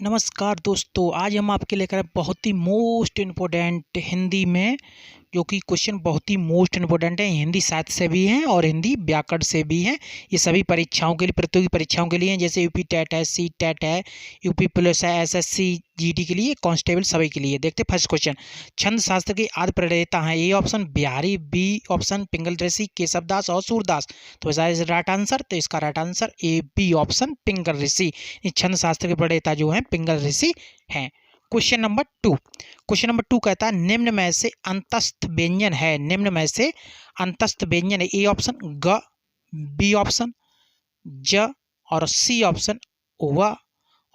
नमस्कार दोस्तों, आज हम आपके लेकर आए बहुत ही मोस्ट इम्पोर्टेंट हिंदी में, जो कि क्वेश्चन बहुत ही मोस्ट इम्पोर्टेंट है। हिंदी साहित्य से भी हैं और हिंदी व्याकरण से भी हैं। ये सभी परीक्षाओं के लिए, प्रतियोगी परीक्षाओं के लिए हैं, जैसे यूपी टेट है, सी टेट है, यूपी पुलिस है, एसएससी जीडी के लिए, कांस्टेबल सभी के लिए। देखते फर्स्ट क्वेश्चन, छंद शास्त्र के आदि प्रणेता हैं। A option Bihari, B option Pingal Rishi, Keshavdas और सूरदास। तो इज राइट आंसर, तो इसका right answer A B option Pingal Rishi. छंद शास्त्र के प्रणेता जो हैं पिंगल ऋषि हैं। क्वेश्चन नंबर टू कहता है निम्न में से अंतस्थ व्यंजन है। निम्न में से अंतस्थ व्यंजन है। ए ऑप्शन ग, बी ऑप्शन ज और सी ऑप्शन व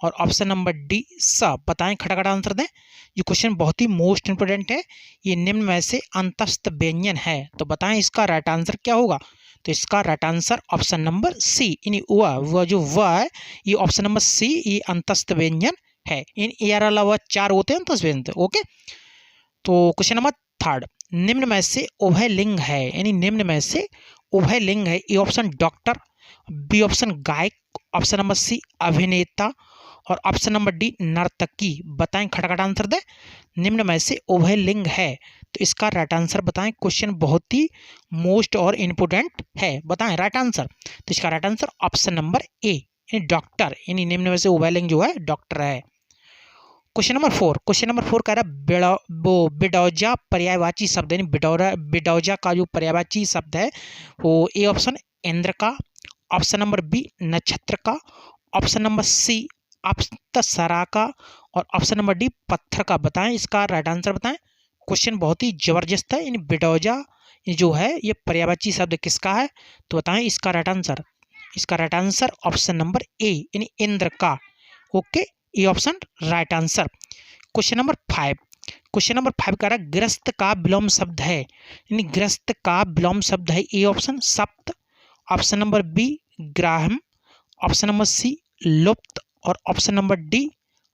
और ऑप्शन नंबर डी स। बताएं, खटाखट आंसर दें। ये क्वेश्चन बहुत ही मोस्ट इंपोर्टेंट है। ये निम्न में से अंतस्थ व्यंजन है, तो बताएं इसका राइट आंसर क्या होगा। तो इसका right answer option number C, यानी वह जो वह है, ये ऑप्शन नंबर सी, ये अंतस्थ व्यंजन है। इन यार अलावा 4 होते हैं अंतस्थ व्यंजन। ओके, तो क्वेश्चन नंबर थर्ड, निम्न में से उभय लिंग है। यानी निम्न में से उभय लिंग है। A option doctor, B option गायक, ऑप्शन नंबर सी अभिनेता और ऑप्शन नंबर डी नर्तकी। बताएं, खटखट आंसर दें। निम्न में से उभय लिंग है, तो इसका राइट आंसर बताएं। क्वेश्चन बहुत ही मोस्ट और इम्पोर्टेंट है, बताएं राइट आंसर। तो इसका राइट आंसर ऑप्शन नंबर ए, यानी डॉक्टर। यानी निम्न में से उभय लिंग जो है डॉक्टर है। क्वेश्चन नंबर फोर कह रहा है बिडौजा पर्यायवाची शब्द, यानी बिडौजा का जो पर्यायवाची शब्द है वो ए ऑप्शन इंद्र का, ऑप्शन नंबर बी नक्षत्र का, ऑप्शन नंबर सी अप्सरा का और ऑप्शन नंबर डी पत्थर का। बताएं इसका राइट आंसर बताएं। क्वेश्चन बहुत ही जबरदस्त है। यानी बिडौजा जो है ये पर्यायवाची शब्द किसका है, तो बताएं इसका राइट आंसर। इसका राइट आंसर ऑप्शन नंबर ए, यानी इंद्र का। ओके, ये option right answer. Question number five कह रहा है ग्रस्त का विलोम शब्द है। यानी ग्रस्त का विलोम शब्द है। ए ऑप्शन सप्त, ऑप्शन नंबर बी ग्राहम, ऑप्शन नंबर सी लुप्त और ऑप्शन नंबर डी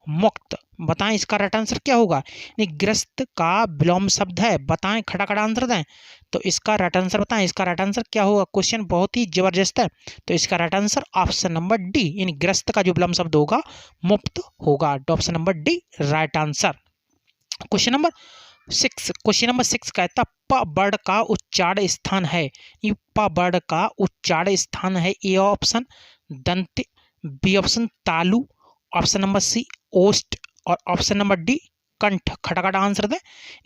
मुक्त। बताएं इसका राइट आंसर क्या होगा। यानी ग्रस्त का विलोम शब्द है, बताएं खटाखट आंसर दें। तो इसका राइट आंसर बताएं, इसका राइट आंसर क्या होगा। क्वेश्चन बहुत ही जबरदस्त है, तो इसका right answer option number D, यानी ग्रस्त का जो विलोम शब्द होगा मुक्त होगा। तो option number D right answer. Question number six कहता प वर्ड का उच्चारण स्थान है। ये प वर्ड का उच्चारण स्थान है। ए ऑप्शन दंत, बी ऑप्शन तालु, ऑप्शन नंबर सी ओष्ठ और ऑप्शन नंबर डी कंठ। खटाखट आंसर दें।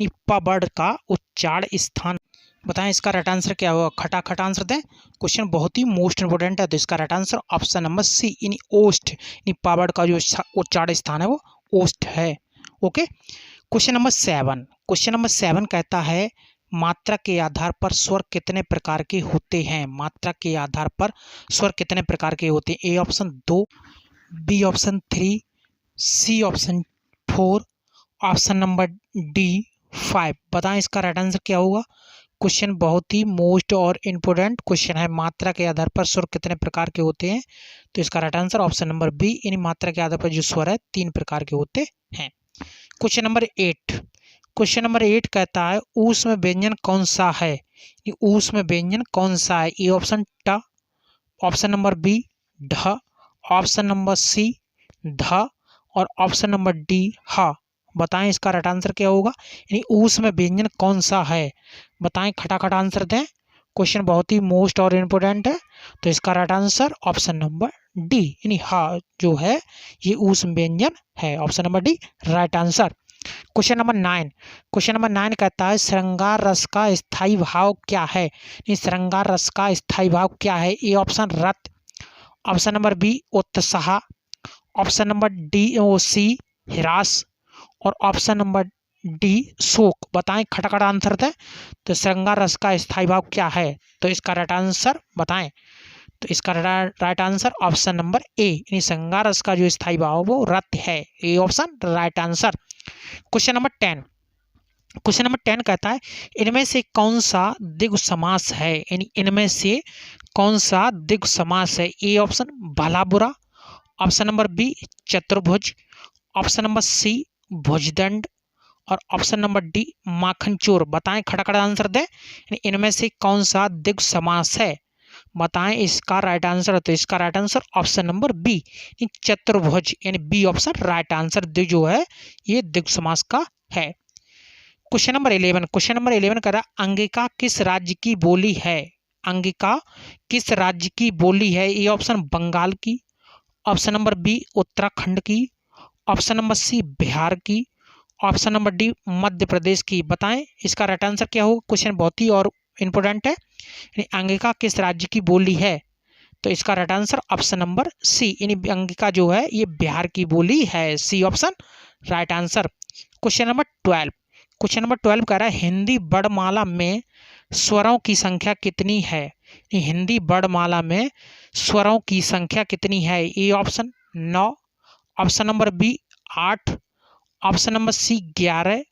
ये प वर्ड का उच्चारण स्थान, बताएं इसका राइट आंसर क्या होगा। खटाखट आंसर दें। क्वेश्चन बहुत ही मोस्ट इंपोर्टेंट है, तो इसका right answer option number C, यानी ओष्ठ। यानी प वर्ड का जो उच्चारण स्थान है वो ओष्ठ है। ओके, क्वेश्चन नंबर सेवन कहता है मात्रा के आधार पर स्वर कितने प्रकार के होते हैं। मात्रा के आधार पर स्वर कितने प्रकार के होते हैं। A option 2, B option 3, C option 4, option number D 5। बताएं इसका राइट आंसर क्या होगा। क्वेश्चन बहुत ही मोस्ट और इम्पोर्टेंट क्वेश्चन है। मात्रा के आधार पर स्वर कितने प्रकार के होते हैं, तो इसका right answer option number B, यानी मात्रा के आधार पर जो स्वर है 3 प्रकार के होते हैं। क्वेश्चन नंबर 8 कहता है ऊष्म व्यंजन कौन सा है। ये ऊष्म व्यंजन कौन सा है। ए ऑप्शन ट, ऑप्शन नंबर बी ढ, ऑप्शन नंबर सी ध और ऑप्शन नंबर डी ह। बताएं इसका राइट आंसर क्या होगा। यानी ऊष्म व्यंजन कौन सा है, बताएं खटाखट आंसर दें। क्वेश्चन बहुत ही मोस्ट और इम्पोर्टेंट है, तो इसका right answer option number D, यानी ह जो है ये ऊष्म व्यंजन है। Option number D right answer. Question number 9 कहता है श्रृंगार रस का स्थायी भाव क्या है। ये श्रृंगार रस का स्थायी भाव क्या है। ए ऑप्शन रत, ऑप्शन नंबर बी उत्साह, ऑप्शन नंबर डी सी हिरास और ऑप्शन नंबर डी शोक। बताएं खटाखट आंसर दें। तो श्रृंगार रस का स्थायी भाव क्या है, तो इसका राइट आंसर बताएं। तो इसका राइट आंसर ऑप्शन नंबर ए, यानी श्रृंगार रस का जो स्थायी भाव वो रत है। A option right answer. Question number 10 कहता है इनमें से कौन सा द्विगु समास है। यानी इनमें से कौन सा द्विगु समास है। ए ऑप्शन भला बुरा, ऑप्शन नंबर बी चतुर्भुज, ऑप्शन नंबर सी भुजदंड और ऑप्शन नंबर डी माखन चोर। बताएं खटाखट आंसर दें। इनमें से कौन सा द्विगु समास है, बताएं इसका राइट आंसर। तो इसका right answer option number B चतुर्भुज, यानी बी ऑप्शन राइट आंसर जो है ये द्विगु समास का है। क्वेश्चन नंबर 11 कह रहा अंगिका किस राज्य की बोली है? अंगिका किस राज्य की बोली है? ए ऑप्शन बंगाल की, ऑप्शन नंबर बी उत्तराखंड की, ऑप्शन नंबर सी बिहार की, option number D Madhya Pradesh की। बताएं इसका राइट आंसर क्या होगा। क्वेश्चन बहुत ही और इंपोर्टेंट है। अंगिका किस राज्य की बोली है? तो इसका right answer option number C, यानी अंगिका जो है ये बिहार की बोली है। C option right answer. Question number 12 कह रहा है हिंदी वर्णमाला में स्वरों की संख्या कितनी है? हिंदी वर्णमाला में स्वरों की संख्या कितनी है? A option 9, option number B 8, option number C 11,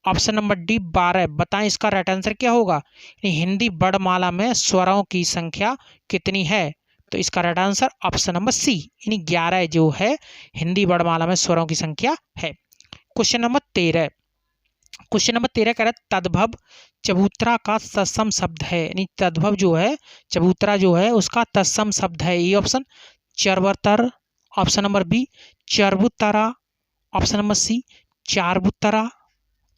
option number D 12। बताएं इसका राइट आंसर क्या होगा। हिंदी वर्णमाला में स्वरों की संख्या कितनी है? तो इसका right answer option number C, यानी 11 जो है हिंदी वर्णमाला में स्वरों की संख्या है। क्वेश्चन नंबर 13 कह रहा है तद्भव चबूतरा का तत्सम शब्द है, यानी तद्भव जो है चबूतरा जो है उसका तत्सम शब्द है। ये ऑप्शन चरवतर, ऑप्शन नंबर बी चरबुतरा, ऑप्शन नंबर सी चारबुतरा,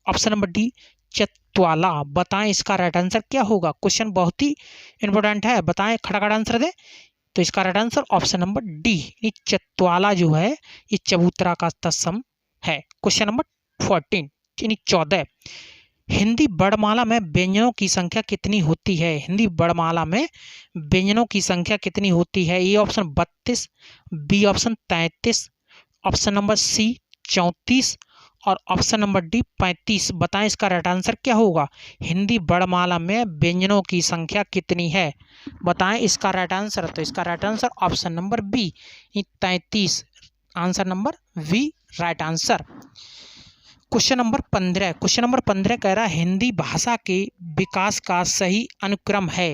ऑप्शन नंबर डी चत्वाला। बताएं इसका राइट आंसर क्या होगा। क्वेश्चन बहुत ही इंपॉर्टेंट है, बताएं खटाखट आंसर दे। तो इसका right answer option number D, यानी चत्वाला जो है ये चबूतरा का तत्सम है। क्वेश्चन नंबर 14 हिंदी वर्णमाला में व्यंजनों की संख्या कितनी होती है? हिंदी वर्णमाला में व्यंजनों की संख्या कितनी होती है? A option 32, B option 33, option number C 34 और ऑप्शन नंबर डी 35। बताएं इसका राइट आंसर क्या होगा। हिंदी वर्णमाला में व्यंजनों की संख्या कितनी है? बताएं इसका राइट आंसर। तो इसका right answer option number B 33, answer number B right answer. Question number 15 कह रहा है हिंदी भाषा के विकास का सही अनुक्रम है।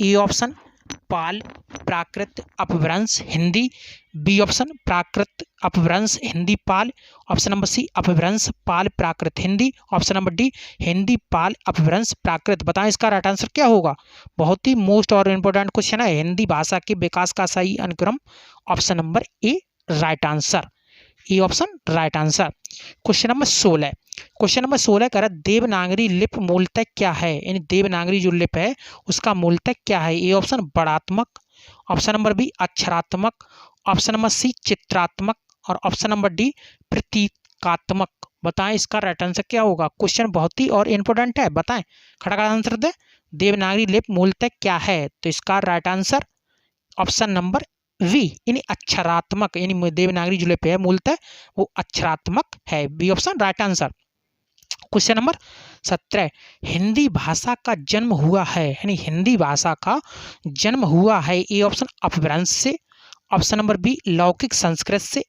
ए ऑप्शन पाल प्राकृत अपभ्रंश हिंदी, बी ऑप्शन प्राकृत अपभ्रंश हिंदी पाल, ऑप्शन नंबर सी अपभ्रंश पाल प्राकृत Hindi, option number D Hindi पाल अपभ्रंश प्राकृत। बताएं इसका राइट आंसर क्या होगा। बहुत ही मोस्ट और इम्पोर्टेंट क्वेश्चन है। हिंदी भाषा के विकास का सही अनुक्रम option number A right answer, A option right answer. Question number 16 कह रहा है देवनागरी लिप मूलतः क्या है? यानी देवनागरी जो लिप है उसका मूलतः क्या है? ए ऑप्शन वर्णात्मक, ऑप्शन नंबर बी अक्षरात्मक, ऑप्शन नंबर सी चित्रात्मक और ऑप्शन नंबर डी प्रतीकात्मक। बताएं इसका राइट आंसर क्या होगा। क्वेश्चन बहुत ही और इंपोर्टेंट है, बताएं खटाखट आंसर दे। देवनागरी लिप मूलतः क्या है? तो इसका right answer option number B, यानी अक्षरात्मक, यानी देवनागरी जो लिपि है मूलतः वो अक्षरात्मक है। B option right answer. Question number 17 Hindi भाषा का जन्म हुआ है, यानी हिंदी भाषा का जन्म हुआ है। ए ऑप्शन अपभ्रंश से, ऑप्शन नंबर बी लौकिक संस्कृत से,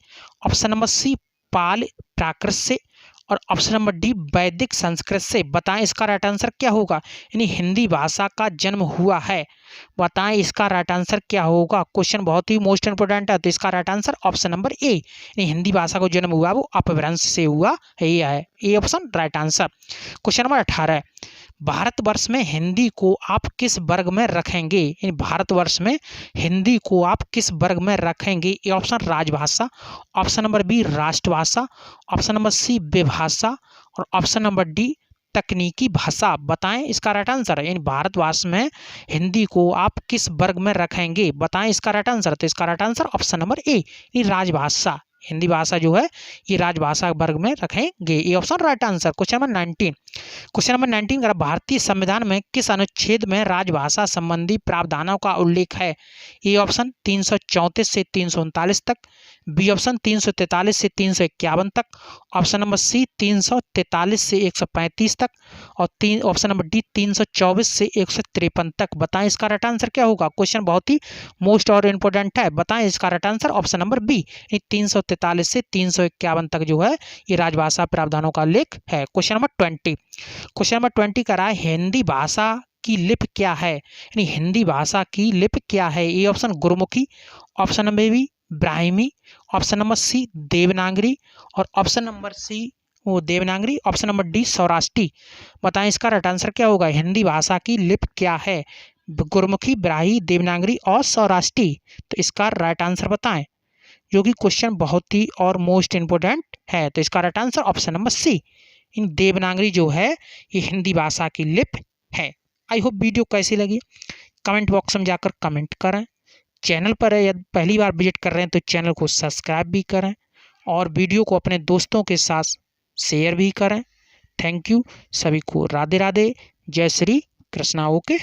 ऑप्शन नंबर सी पाल प्राकृत से और ऑप्शन नंबर डी वैदिक संस्कृत से। बताएं इसका राइट आंसर क्या होगा। यानी हिंदी भाषा का जन्म हुआ है, बताएं इसका राइट आंसर क्या होगा। क्वेश्चन बहुत ही मोस्ट इंपोर्टेंट है। तो इसका राइट आंसर ऑप्शन नंबर ए, यानी हिंदी भाषा को जन्म हुआ वो अपभ्रंश से हुआ है, A option right answer. Question number 18 Bharatvarsh में हिंदी को आप किस वर्ग में रखेंगे? यानी भारतवर्ष में हिंदी को आप किस वर्ग में रखेंगे? ए ऑप्शन राजभाषा, ऑप्शन नंबर बी राष्ट्रभाषा, ऑप्शन नंबर सी विभाषा और ऑप्शन नंबर डी तकनीकी भाषा। बताएं इसका राइट आंसर। यानी भारतवर्ष में हिंदी को आप किस वर्ग में रखेंगे? बताएं इसका राइट आंसर। तो इसका राइट आंसर ऑप्शन नंबर ए, यानी राजभाषा, हिंदी भाषा जो है ये राजभाषा वर्ग में रखेंगे। ये option right answer. Question number 19 का भारतीय संविधान में किस अनुच्छेद में राजभाषा संबंधी प्रावधानों का उल्लेख है? ए ऑप्शन 334 से 339 तक, बी ऑप्शन 343 से 351 तक, ऑप्शन नंबर सी 343 से 135 तक और ऑप्शन नंबर डी 324 से 153 तक। बताएं इसका राइट आंसर क्या होगा। क्वेश्चन बहुत ही मोस्ट और इम्पोर्टेंट है, बताएं इसका right answer option number B 343 से 351 तक जो है ये राजभाषा प्रावधानों का उल्लेख है। क्वेश्चन नंबर 20 का रहा है हिंदी भाषा की लिपि क्या है? यानी हिंदी भाषा की लिपि क्या है? A option Gurmukhi, option number B Brahmi, option number C Devanagari और ऑप्शन नंबर सी वो Devanagari, option number D Saurashtri. बताएं इसका राइट आंसर क्या होगा। हिंदी भाषा की लिपि क्या है? गुरमुखी, ब्राह्मी, देवनागरी और सौराष्ट्री। तो इसका राइट आंसर बताएं, जो कि क्वेश्चन बहुत ही और मोस्ट इम्पोर्टेंट है। तो इसका right answer option number C, इन देवनागरी जो है ये हिंदी भाषा की लिपि है। आई होप वीडियो कैसी लगी कमेंट बॉक्स में जाकर कमेंट करें। चैनल पर यदि पहली बार विजिट कर रहे हैं तो चैनल को सब्सक्राइब भी करें और वीडियो को अपने दोस्तों के साथ शेयर भी करें। थैंक यू सभी को। राधे राधे, जय श्री कृष्णा। ओके।